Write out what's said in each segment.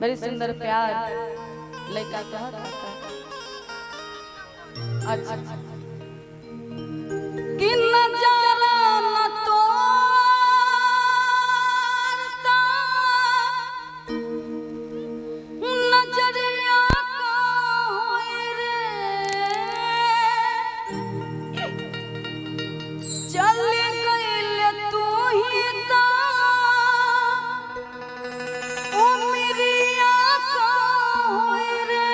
बड़ी सुंदर प्यार लड़का कहता अच्छा कि नजारा न तोड़ता नजरिया का होए रे चल गइल तू ही ता उमरिया का होए रे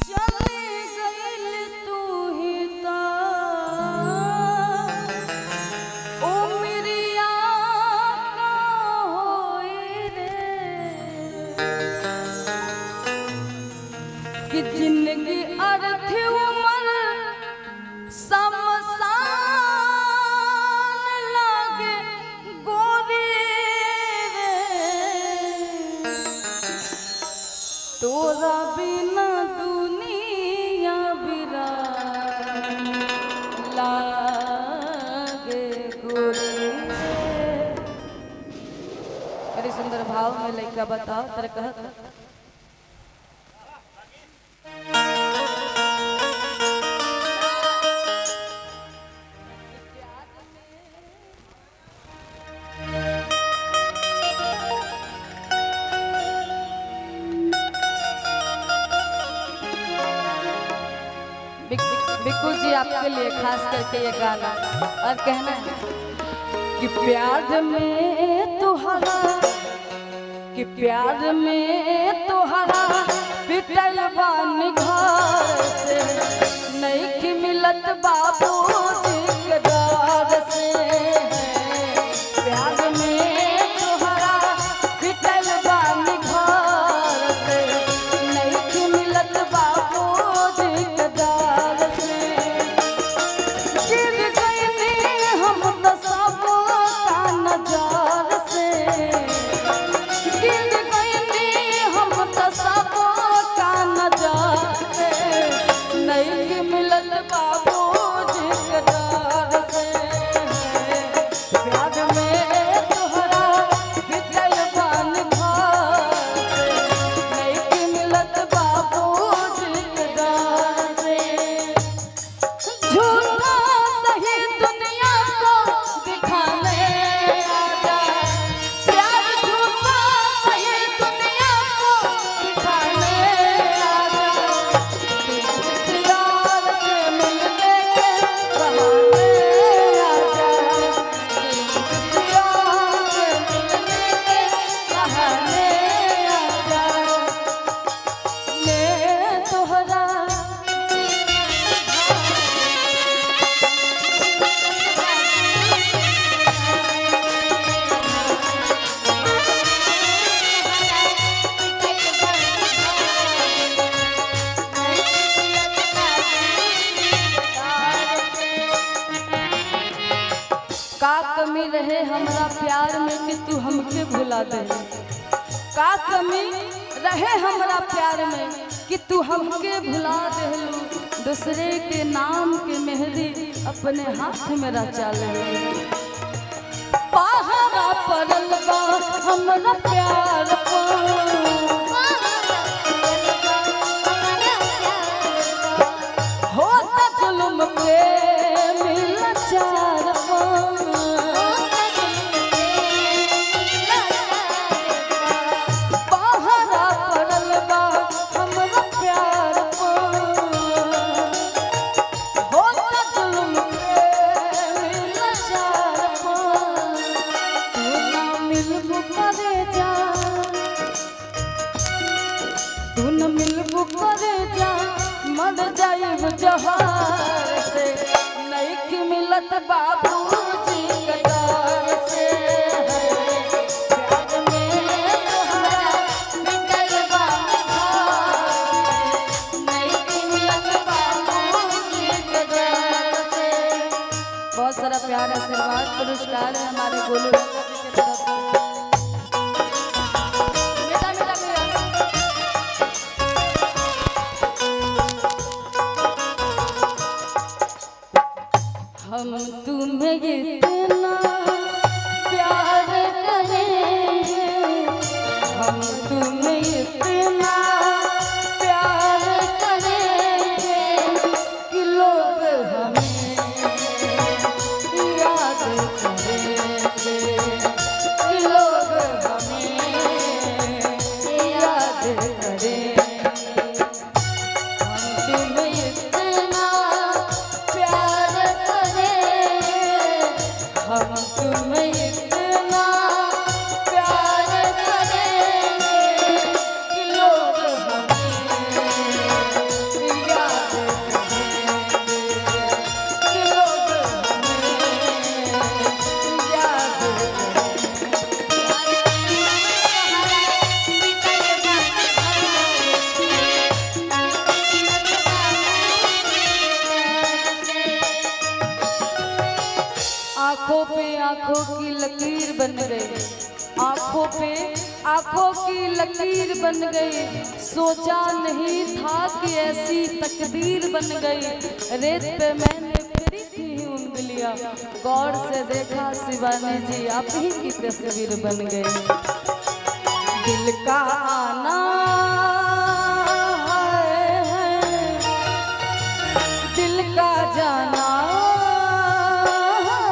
चल गइल तू ही ता उमरिया का होए रे कि जिंदगी अर्थ उमर समसान लागे गोरी रे तोरा बिना दुनिया बिरान लागे गोरी रे। बड़ी सुंदर भाव में लइका बताओ तेरे कहत बिक्कू जी आपके लिए खास करके ये गाना और कहना है कि प्यार में तुहरा कि प्यार में तुहरा पिटल बानी घर से नहीं कि मिलत बाबूजी के डर से प्यार में तुहरा पिटल बानी घर से नहीं कि मिलत बाबूजी के डर से गिर गइनी हम तो सब का नजर से गिर गइनी हम तो सब का नजर से नहीं कि मिलत बाबूजी के डर से प्यार में तोहरा बितल बान घर से नहीं कि मिलत बाबूजी के डर से झूठा सही दुनिया को दिखाने आजा प्यार झूठा सही दुनिया को दिखाने आजा प्यार से मिलने के बहाने आजा प्यार से मिलने के बहाने आजा मैं तोहरा का कमी रहे हमरा प्यार में कि तू हमके भुला दे का कमी रहे हमरा प्यार में कि तू हमके भुला देलू दूसरे के नाम के मेहंदी अपने हाथ में रचा ले पहाड़ा पड़ल बा हमरा प्यार होता जुल्म पे मिला चार पहाड़ा पड़ल बा हमरा प्यार होता जुल्म पे मिला चार तू ना मिलबू करे जा तू न मिलबू करे जा मर जाइब जहार से नहीं कि मिलत बाबूजी के डर से प्यार में तोहरा बितल बानी घर नहीं कि मिलत बाबूजी के डर से। बहुत सारा प्यार आशीर्वाद पुरस्कार है हमारे गोलू जी की तरफ से। बेटा बेटा भैया हम तुम्हें बन गई, आंखों की लकीर बन गई। सोचा नहीं था कि ऐसी तकदीर बन गई। रेत पे मैंने फेरी थी उंगलियां, गौर से देखा शिवानी जी आप ही की तस्वीर बन गई। दिल का आना है, दिल का जाना है,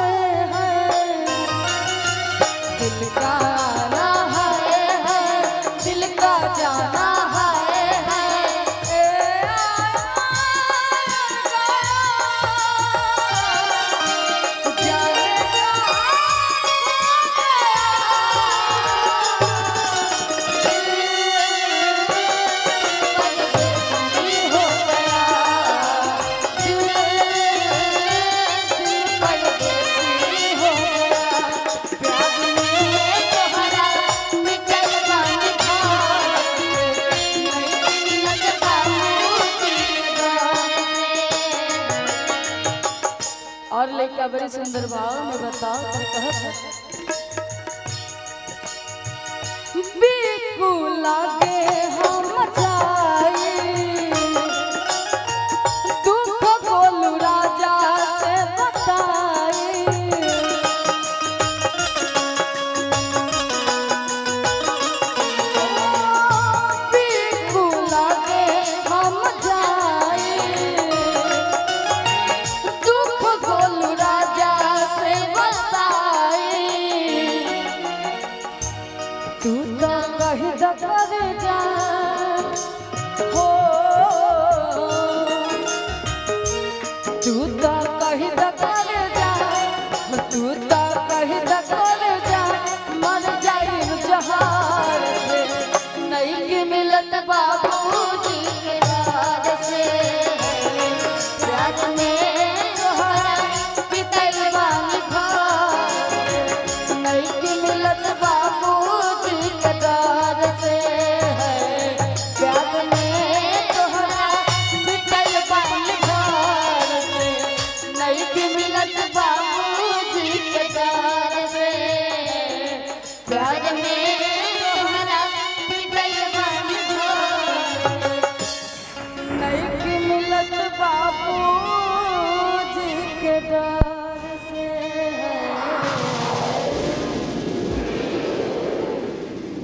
दिल का आना है, दिल का जाना है। और लेका बड़ी सुंदर भाव में बताओ बिकू लागे हम जाए दुख गोलू राजा से बताए। बिकू लागे हम जाए दुख गोलू राजा से बताए। तू तो कही कर जा हो, तू तो कही कर जा, तू तो कही कर जा। मर जाई जहार से नहीं कि मिलत बाबू